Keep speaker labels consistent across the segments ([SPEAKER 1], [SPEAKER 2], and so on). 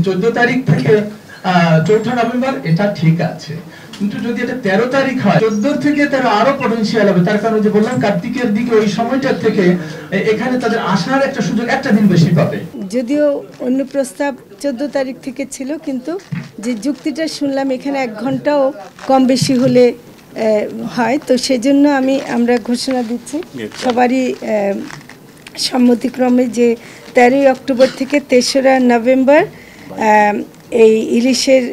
[SPEAKER 1] 14 তারিখ থেকে 4 নভেম্বর এটা ঠিক আছে, কিন্তু যদি এটা 13 তারিখ হয় 14 থেকে 13 আরো পটেনশিয়াল হবে। তার কারণ যে বললাম কার্তিকের দিকে ওই সময়টা থেকে এখানে তাদের আসার একটা সুযোগ একটা দিন বেশি পাবে।
[SPEAKER 2] যদিও অন্য প্রস্তাব 14 তারিখ থেকে ছিল, কিন্তু যে যুক্তিটা শুনলাম এখানে 1 ঘন্টাও কম বেশি হলে হয়, তো সেজন্য আমরা ঘোষণা দিচ্ছি সবারই সম্মতিক্রমে যে 13 অক্টোবর থেকে 3রা নভেম্বর এই ইলিশের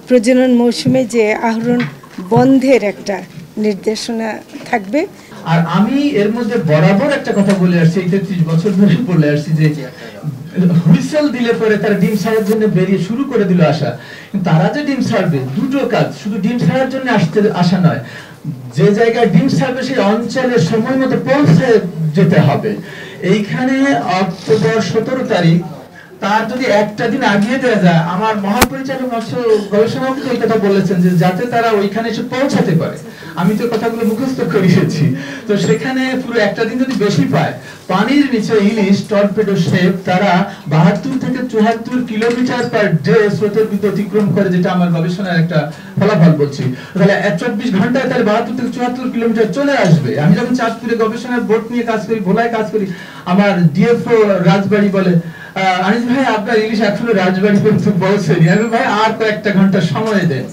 [SPEAKER 2] প্রজনন মৌসুমে যে আহরণ বন্ধের একটা নির্দেশনা থাকবে।
[SPEAKER 1] আর আমি এর মধ্যে বরাবর একটা কথা বলে আসছি, 33 বছর ধরে বলে আসছি যে হুইসেল দিলে পরে তারা ডিম ছাড়ার জন্য বেরিয়ে শুরু করে দিল আসা, কিন্তু তারা যে ডিম ছাড়বে দুটো কাজ, শুধু ডিম ছাড়ার জন্য আসা নয়, যে জায়গায় ডিম ছাড়বে সেই অঞ্চলে সময় মতো পৌঁছে যেতে হবে। এইখানে অক্টোবর 17 তারিখ তার যদি একটা দিন আগিয়ে দেওয়া যায়, আমার মহাপরিচালক মৎস্য গবেষণা এই কথা বলেছেন যে যাতে তারা ওইখানে এসে পৌঁছাতে পারে। আমি তো কথাগুলো মুখস্থ করিয়েছি, তো সেখানে পুরো একটা দিন যদি বেশি পায়, পানির নিচে ইলিশ টর্পেডো শেপ তারা 72 থেকে 74 কিলোমিটার পার ডে স্রোতের বিরুদ্ধে অতিক্রম করে, যেটা আমার গবেষণার একটা ফলাফল বলছি। তাহলে 24 ঘন্টায় তাহলে 72 থেকে 74 কিলোমিটার চলে আসবে। আমি যখন চাঁদপুরে গবেষণার বোট নিয়ে কাজ করি, ভোলায় কাজ করি, আমার ডিএফও রাজবাড়ি বলে আনিস ভাই আপনার ইলিশ এখনো রাজবাড়ি পর্যন্ত পৌঁছেনি। আমি ভাই আর কয়েকটা ঘন্টা সময় দেন।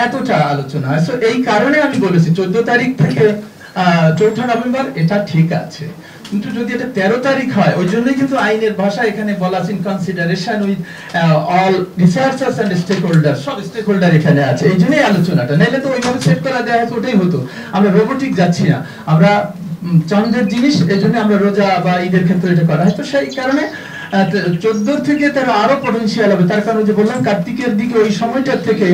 [SPEAKER 1] এতটা আলোচনা, এই কারণে আমি বলেছি 14 তারিখ থেকে 4 নভেম্বর এটা ঠিক আছে, কিন্তু যদি এটা 13 তারিখ হয়, ওই জন্যই কিন্তু আইনের ভাষা এখানে বলা আছে in consideration with all researchers and stakeholder, সব স্টেক হোল্ডার এখানে আছে। এই জন্যই আলোচনাটা, নাইলে তো ওইভাবে সেট করা দেওয়া হতো ওটাই হতো। আমরা রোবোটিক যাচ্ছি না, আমরা চন্দ্রের জিনিস, এই জন্য আমরা রোজা বা ঈদের ক্ষেত্রে এটা করা হয়। তো সেই কারণে 14 থেকে 13 আরো পটেনশিয়াল হবে। তার কারণ যে বললাম কার্তিকের দিকে ওই সময়টা থেকে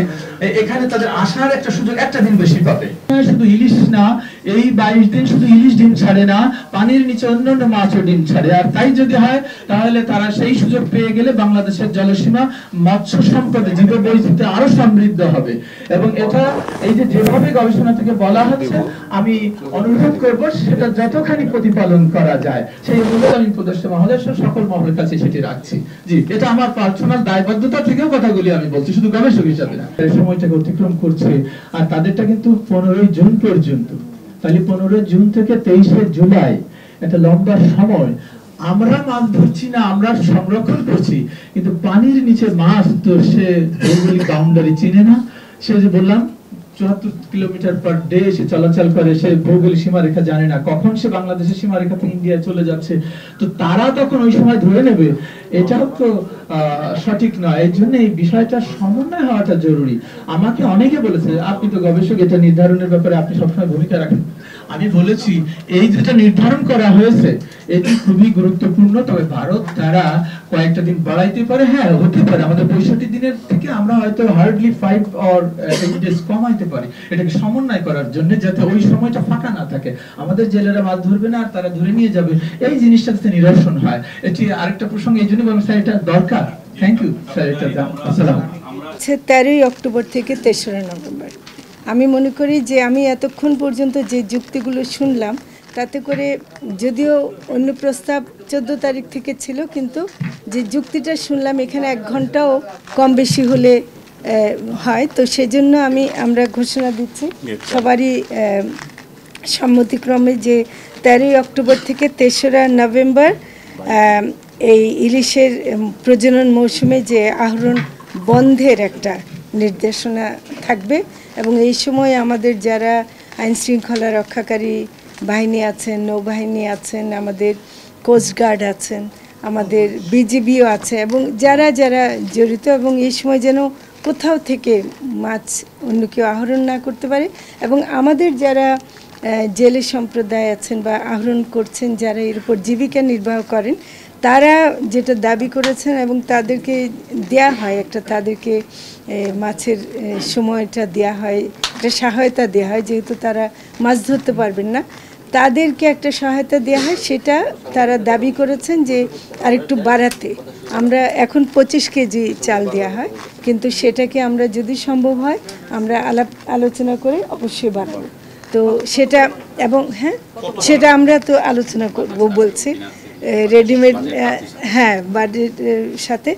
[SPEAKER 1] এখানে তাদের আসার একটা সুযোগ একটা দিন বেশি পাবে। শুধু ইলিশ না, এই 22 দিন শুধু ইলিশ ডিম ছাড়ে না, পানির নিচে অন্যান্য মাছও ডিম ছাড়ে। আর তাই যদি হয় তাহলে তারা সেই সুযোগ পেয়ে গেলে বাংলাদেশের জলসীমা মৎস্য সম্পদে জীববৈচিত্র্য আরো সমৃদ্ধ হবে। এবং এটা এই যে যেভাবে গবেষণা থেকে বলা হচ্ছে, আমি অনুরোধ করব সেটা যতখানি প্রতিপালন করা যায় সেই অনুরোধ আমি উপদেষ্টা মহোদয় সকল মহলের কাছে সেটি রাখছি। জি, এটা আমার পার্সোনাল দায়বদ্ধতা থেকেও কথাগুলি আমি বলছি, শুধু গবেষক হিসাবে না। এই সময়টাকে অতিক্রম করছে, আর তাদেরটা কিন্তু 15 জুন পর্যন্ত। তাহলে 15 জুন থেকে 23 জুলাই একটা লম্বা সময় আমরা মাছ ধরছি না, আমরা সংরক্ষণ করছি, কিন্তু পানির নিচে মাছ তো সে ভৌগোলিক বাউন্ডারি চিনে না। সে যে বললাম 74 কিলোমিটার পার ডে সে চলাচল করে, সে ভৌগোলিক সীমারেখা জানে না, কখন সে বাংলাদেশের সীমারেখা থেকে ইন্ডিয়া চলে যাচ্ছে, তো তারা তখন ওই সময় ধরে নেবে, এটাও তো সঠিক নয়। এই জন্য এই বিষয়টা সমন্বয় হওয়াটা জরুরি। আমাকে অনেকে বলেছে আপনি তো গবেষক, এটা নির্ধারণের ব্যাপারে আপনি সবসময় ভূমিকা রাখেন। আমি বলেছি এই যেটা নির্ধারণ করা হয়েছে এটি খুবই গুরুত্বপূর্ণ, তবে ভারত তারা কয়েকটা দিন বাড়াইতে পারে, হ্যাঁ হতে পারে, আমাদের 65 দিনের থেকে আমরা হয়তো হার্ডলি 5 অর 8 ডেজ কমাইতে পারি, এটাকে সমন্বয় করার জন্য, যাতে ওই সময়টা ফাঁকা না থাকে। আমাদের জেলেরা মাছ ধরবে না আর তারা ধরে নিয়ে যাবে, এই জিনিসটা যাতে নিরসন হয়। এটি আরেকটা প্রসঙ্গ, এই জন্য স্যার এটা দরকার। Thank you sir. আসসালাম।
[SPEAKER 2] 13 অক্টোবর থেকে 3রা নভেম্বর। আমি মনে করি যে আমি এতক্ষণ পর্যন্ত যে যুক্তিগুলো শুনলাম তাতে করে, যদিও অন্য প্রস্তাব 14 তারিখ থেকে ছিল, কিন্তু যে যুক্তিটা শুনলাম এখানে 1 ঘন্টাও কম বেশি হলে হয়, তো সেজন্য আমরা ঘোষণা দিচ্ছি সবারই সম্মতিক্রমে যে 13 অক্টোবর থেকে 3রা নভেম্বর এই ইলিশের প্রজনন মৌসুমে যে আহরণ বন্ধের একটা নির্দেশনা থাকবে। এবং এই সময় আমাদের যারা আইনশৃঙ্খলা রক্ষাকারী বাহিনী আছেন, নৌবাহিনী আছেন, আমাদের কোস্টগার্ড আছেন, আমাদের বিজিবিও আছে, এবং যারা যারা জড়িত, এবং এই সময় যেন কোথাও থেকে মাছ অন্য কেউ আহরণ না করতে পারে। এবং আমাদের যারা জেলে সম্প্রদায় আছেন বা আহরণ করছেন, যারা এর উপর জীবিকা নির্বাহ করেন, তারা যেটা দাবি করেছেন এবং তাদেরকে দেয়া হয় একটা, তাদেরকে মাছের সময়টা দেয়া হয়, একটা সহায়তা দেওয়া হয়, যেহেতু তারা মাছ ধরতে পারবেন না, তাদেরকে একটা সহায়তা দেওয়া হয়। সেটা তারা দাবি করেছেন যে আরেকটু বাড়াতে। আমরা এখন 25 কেজি চাল দেওয়া হয়, কিন্তু সেটাকে আমরা যদি সম্ভব হয় আমরা আলোচনা করে অবশ্যই বাড়াবো। তো সেটা এবং হ্যাঁ সেটা আমরা তো আলোচনা করব বলছি রেডিমেড হ্যাঁ বাজেটের সাথে